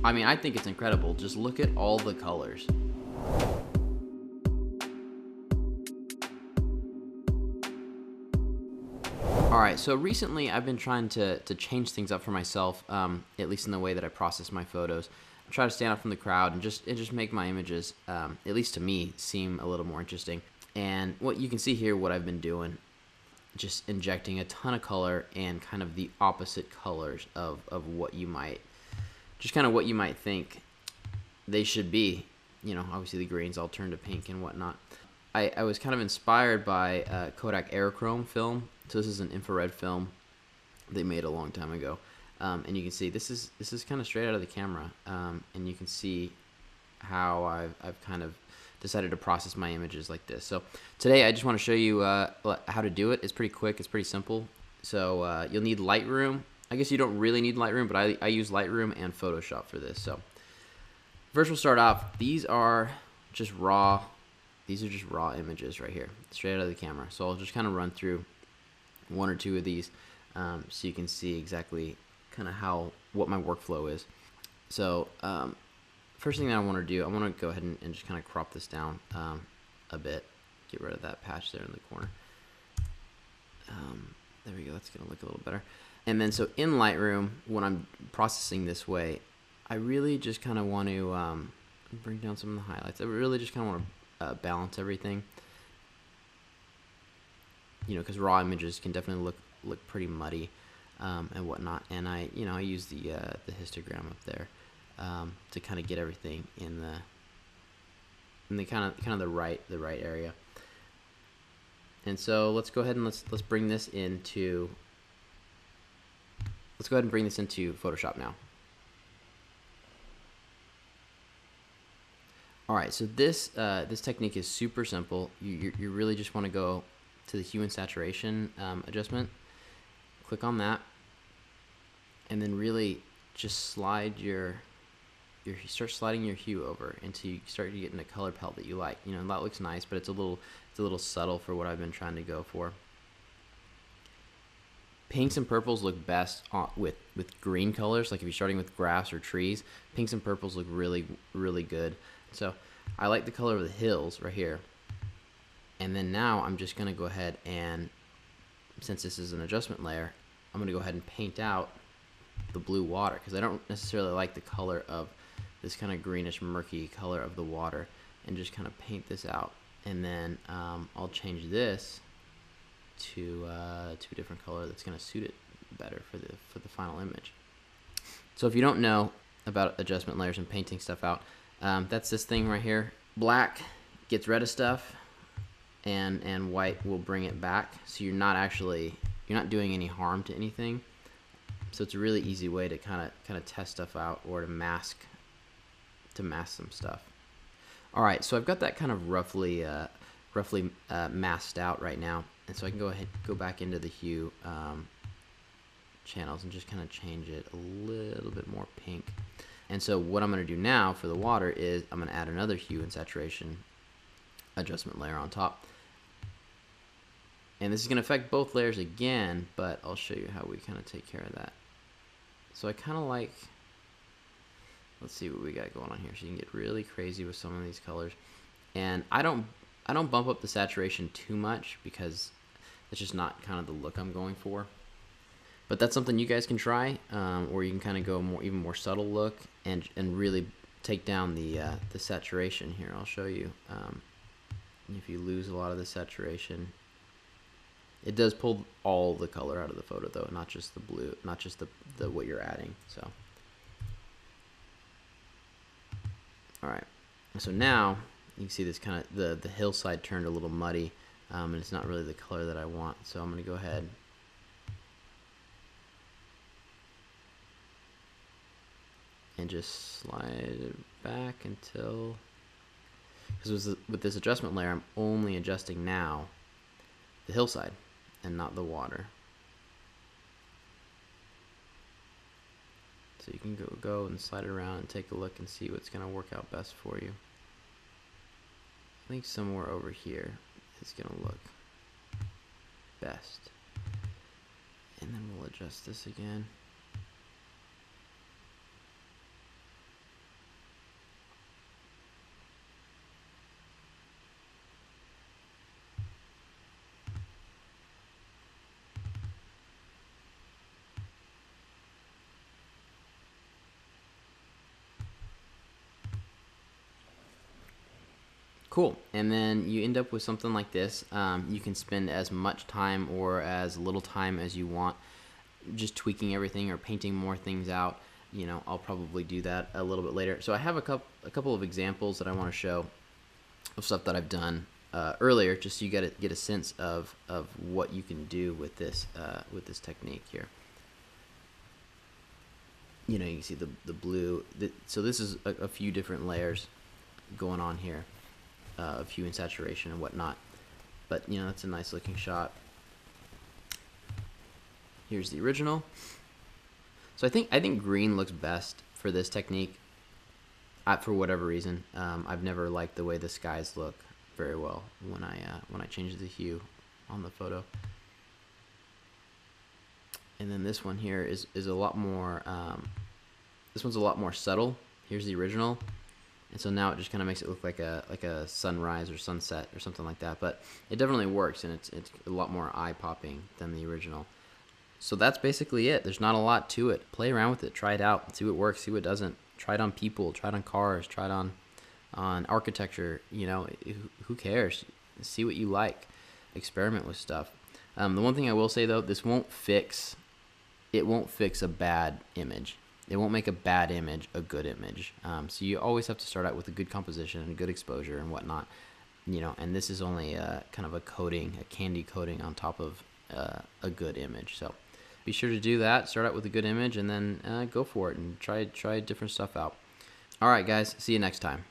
I mean, I think it's incredible. Just look at all the colors. All right, so recently I've been trying to change things up for myself, at least in the way that I process my photos. I try to stand out from the crowd and just make my images, at least to me, seem a little more interesting. And what you can see here, what I've been doing, just injecting a ton of color and kind of the opposite colors of what you might, just kind of what you might think they should be. You know, obviously the greens all turn to pink and whatnot. I was kind of inspired by Kodak Aerochrome film. So this is an infrared film they made a long time ago, and you can see this is kind of straight out of the camera, and you can see how I've kind of decided to process my images like this. So today I just want to show you how to do it. It's pretty quick. It's pretty simple. So you'll need Lightroom. I guess you don't really need Lightroom, but I use Lightroom and Photoshop for this. So first we'll start off. These are just raw images right here, straight out of the camera. So I'll just kind of run through one or two of these so you can see exactly kind of what my workflow is. So first thing that I want to do, I want to go ahead and just kind of crop this down a bit, get rid of that patch there in the corner. There we go, that's going to look a little better. And then so in Lightroom, when I'm processing this way, I really just kind of want to bring down some of the highlights. I really just kind of want to balance everything, you know, because raw images can definitely look pretty muddy and whatnot. And I use the histogram up there to kind of get everything in the kind of the right area. And so let's go ahead and let's bring this into Photoshop now. All right, so this technique is super simple. You really just want to go to the hue and saturation adjustment, click on that, and then really just start sliding your hue over until you start to get in a color palette that you like. You know, that looks nice, but it's a little subtle for what I've been trying to go for. Pinks and purples look best with green colors. Like if you're starting with grass or trees, pinks and purples look really good. So I like the color of the hills right here. And then now I'm just going to go ahead and, since this is an adjustment layer, I'm going to go ahead and paint out the blue water, because I don't necessarily like the color of this kind of greenish murky color of the water, and just kind of paint this out. And then I'll change this to a different color that's going to suit it better for the final image. So if you don't know about adjustment layers and painting stuff out, that's this thing right here. Black gets rid of stuff, and white will bring it back. So you're not doing any harm to anything. So it's a really easy way to kind of test stuff out, or to mask some stuff. All right, so I've got that kind of roughly masked out right now, and so I can go back into the hue channels and just kind of change it a little bit more pink. And so what I'm going to do now for the water is I'm going to add another hue and saturation adjustment layer on top. And this is going to affect both layers again, but I'll show you how we kind of take care of that. So I kind of like, let's see what we got going on here. So you can get really crazy with some of these colors. And I don't bump up the saturation too much, because it's just not kind of the look I'm going for. But that's something you guys can try, or you can kind of go even more subtle look and really take down the saturation here. I'll show you. If you lose a lot of the saturation, it does pull all the color out of the photo though, not just the blue, not just the what you're adding. So, all right. So now you can see this kind of the hillside turned a little muddy, and it's not really the color that I want. So I'm going to go ahead and just slide it back until, because with this adjustment layer, I'm only adjusting now the hillside and not the water. So you can go and slide it around and take a look and see what's going to work out best for you. I think somewhere over here is going to look best. And then we'll adjust this again. Cool. And then you end up with something like this. You can spend as much time or as little time as you want just tweaking everything or painting more things out. You know, I'll probably do that a little bit later. So I have a couple of examples that I want to show of stuff that I've done earlier, just so you get a sense of what you can do with this technique here. You know, you can see the blue. So this is a few different layers going on here, a few in saturation and whatnot. But you know, that's a nice looking shot. Here's the original. So I think green looks best for this technique. For whatever reason, I've never liked the way the skies look very well when I change the hue on the photo. And then this one here is a lot more. This one's a lot more subtle. Here's the original, and so now it just kind of makes it look like a sunrise or sunset or something like that. But it definitely works, and it's a lot more eye popping than the original. So that's basically it. There's not a lot to it. Play around with it, try it out, see what works, see what doesn't. Try it on people, try it on cars, try it on architecture. You know, who cares? See what you like. Experiment with stuff. The one thing I will say though, this won't fix a bad image. It won't make a bad image a good image. So you always have to start out with a good composition and good exposure and whatnot. You know, and this is only kind of a coating, a candy coating on top of a good image. So be sure to do that. Start out with a good image and then go for it and try different stuff out. All right, guys. See you next time.